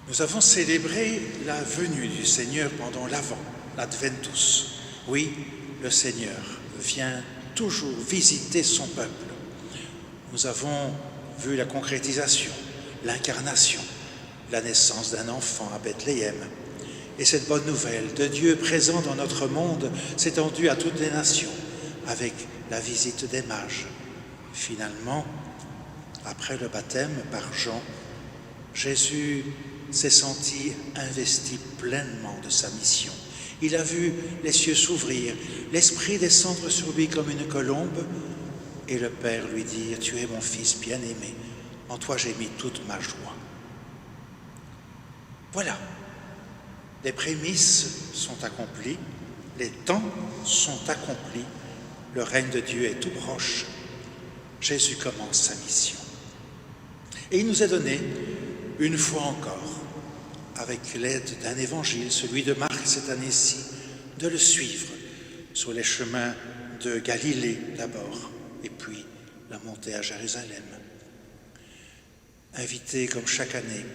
Nous avons célébré la venue du Seigneur pendant l'Avent, l'Adventus. Oui, le Seigneur vient toujours visiter son peuple. Nous avons vu la concrétisation, l'incarnation, la naissance d'un enfant à Bethléem. Et cette bonne nouvelle de Dieu présent dans notre monde s'est étendue à toutes les nations avec la visite des mages. Finalement, après le baptême par Jean, Jésus s'est senti investi pleinement de sa mission. Il a vu les cieux s'ouvrir, l'Esprit descendre sur lui comme une colombe, et le Père lui dire « Tu es mon Fils bien-aimé, en toi j'ai mis toute ma joie. » Voilà, les prémices sont accomplies, les temps sont accomplis, le règne de Dieu est tout proche. Jésus commence sa mission. Et il nous est donné, une fois encore, avec l'aide d'un évangile, celui de Marc cette année-ci, de le suivre sur les chemins de Galilée d'abord, et puis la montée à Jérusalem. Invité comme chaque année,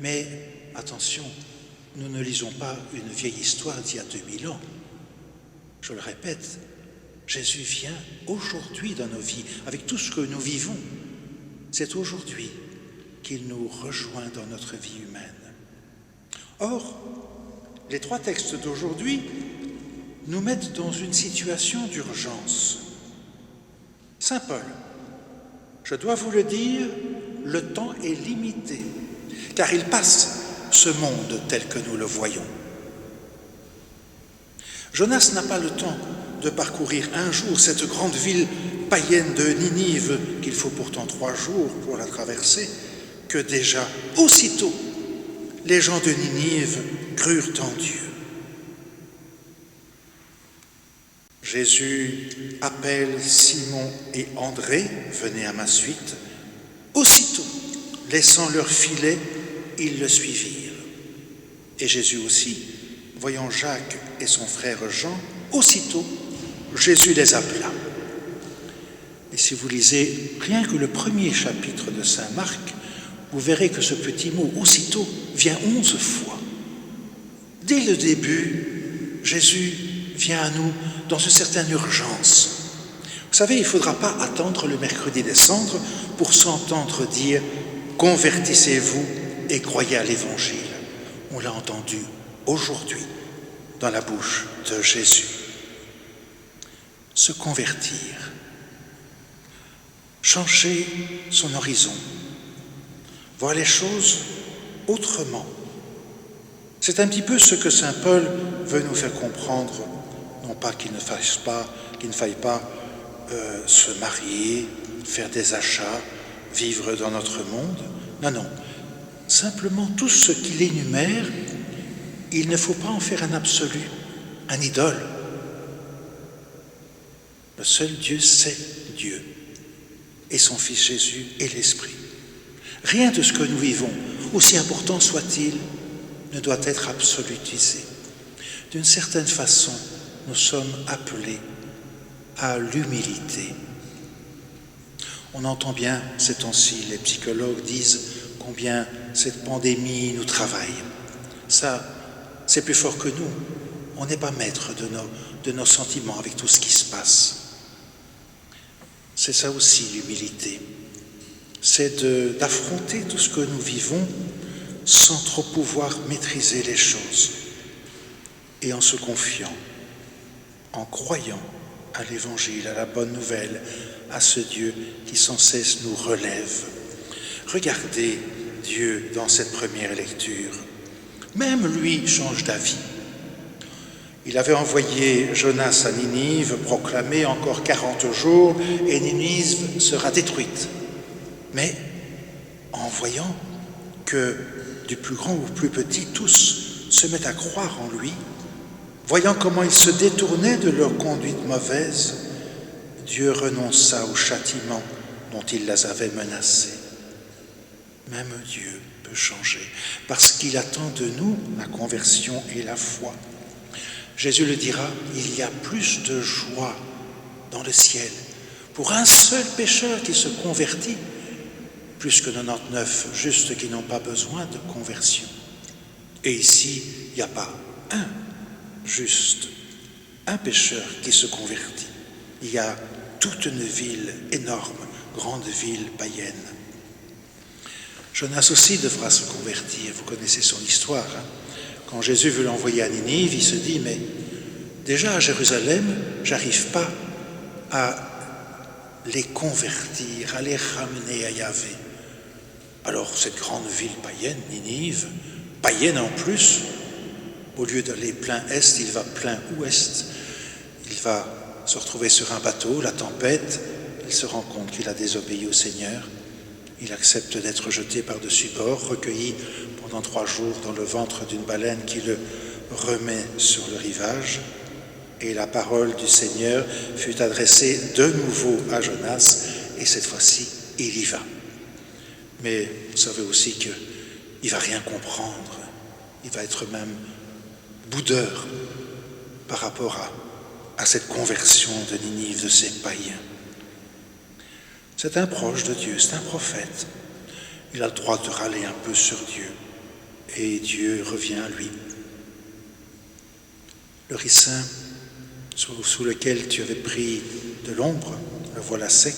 mais attention, nous ne lisons pas une vieille histoire d'il y a 2000 ans. Je le répète, Jésus vient aujourd'hui dans nos vies, avec tout ce que nous vivons. C'est aujourd'hui qu'il nous rejoint dans notre vie humaine. Or, les 3 textes d'aujourd'hui nous mettent dans une situation d'urgence. Saint Paul, je dois vous le dire, le temps est limité, car il passe ce monde tel que nous le voyons. Jonas n'a pas le temps de parcourir un jour cette grande ville païenne de Ninive, qu'il faut pourtant 3 jours pour la traverser, que déjà, aussitôt, les gens de Ninive crurent en Dieu. Jésus appelle Simon et André, venez à ma suite. Aussitôt, laissant leur filet, ils le suivirent. Et Jésus aussi, voyant Jacques et son frère Jean, aussitôt, Jésus les appela. Et si vous lisez rien que le premier chapitre de Saint Marc, vous verrez que ce petit mot « aussitôt » vient 11 fois. Dès le début, Jésus vient à nous dans une certaine urgence. Vous savez, il ne faudra pas attendre le mercredi des cendres pour s'entendre dire « convertissez-vous et croyez à l'Évangile ». On l'a entendu aujourd'hui dans la bouche de Jésus. Se convertir, changer son horizon, voir les choses autrement. C'est un petit peu ce que saint Paul veut nous faire comprendre, non pas qu'il ne faille pas se marier, faire des achats, vivre dans notre monde. Non, simplement tout ce qu'il énumère, il ne faut pas en faire un absolu, un idole. Le seul Dieu, c'est Dieu, et son Fils Jésus est l'Esprit. Rien de ce que nous vivons, aussi important soit-il, ne doit être absolutisé. D'une certaine façon, nous sommes appelés à l'humilité. On entend bien ces temps-ci, les psychologues disent combien cette pandémie nous travaille. Ça, c'est plus fort que nous. On n'est pas maître de nos sentiments avec tout ce qui se passe. C'est ça aussi l'humilité. C'est d'affronter tout ce que nous vivons sans trop pouvoir maîtriser les choses et en se confiant, en croyant à l'Évangile, à la bonne nouvelle, à ce Dieu qui sans cesse nous relève. Regardez Dieu dans cette première lecture. Même lui change d'avis. Il avait envoyé Jonas à Ninive, proclamé encore 40 jours et Ninive sera détruite. Mais en voyant que du plus grand au plus petit, tous se mettent à croire en lui, voyant comment ils se détournaient de leur conduite mauvaise, Dieu renonça au châtiment dont il les avait menacés. Même Dieu peut changer, parce qu'il attend de nous la conversion et la foi. Jésus le dira, il y a plus de joie dans le ciel pour un seul pécheur qui se convertit, plus que 99 justes qui n'ont pas besoin de conversion. Et ici, il n'y a pas un juste, un pécheur qui se convertit. Il y a toute une ville énorme, grande ville païenne. Jonas aussi devra se convertir. Vous connaissez son histoire. Quand Jésus veut l'envoyer à Ninive, il se dit, mais déjà à Jérusalem, j'arrive pas à les convertir, à les ramener à Yahvé. Alors cette grande ville païenne, Ninive, païenne en plus, au lieu d'aller plein est, il va plein ouest. Il va se retrouver sur un bateau, la tempête, il se rend compte qu'il a désobéi au Seigneur. Il accepte d'être jeté par-dessus bord, recueilli pendant 3 jours dans le ventre d'une baleine qui le remet sur le rivage. Et la parole du Seigneur fut adressée de nouveau à Jonas, et cette fois-ci, il y va. Mais vous savez aussi qu'il ne va rien comprendre. Il va être même boudeur par rapport à cette conversion de Ninive, de ces païens. C'est un proche de Dieu, c'est un prophète. Il a le droit de râler un peu sur Dieu. Et Dieu revient à lui. Le ricin sous lequel tu avais pris de l'ombre, le voilà sec.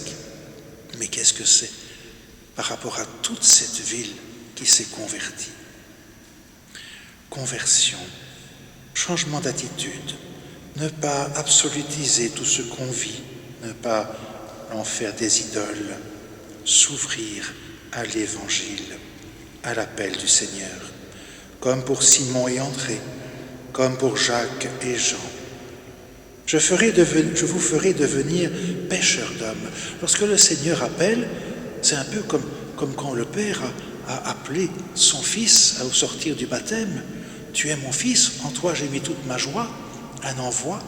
Mais qu'est-ce que c'est par rapport à toute cette ville qui s'est convertie? Conversion, changement d'attitude, ne pas absolutiser tout ce qu'on vit, ne pas en faire des idoles, s'ouvrir à l'Évangile, à l'appel du Seigneur, comme pour Simon et André, comme pour Jacques et Jean. Je vous ferai devenir pêcheurs d'hommes. Lorsque le Seigneur appelle, c'est un peu comme quand le Père a appelé son Fils au sortir du baptême. Tu es mon Fils, en toi j'ai mis toute ma joie. Un envoi,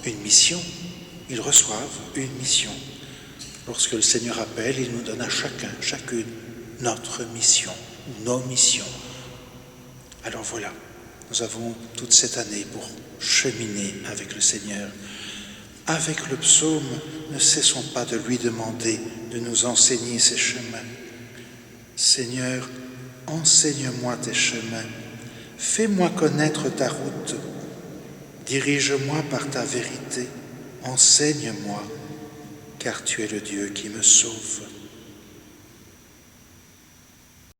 une mission. Ils reçoivent une mission. Lorsque le Seigneur appelle, il nous donne à chacune, notre mission ou nos missions. Alors voilà, nous avons toute cette année pour cheminer avec le Seigneur. Avec le psaume, ne cessons pas de lui demander de nous enseigner ses chemins. Seigneur, enseigne-moi tes chemins. Fais-moi connaître ta route. Dirige-moi par ta vérité. Enseigne-moi, car tu es le Dieu qui me sauve.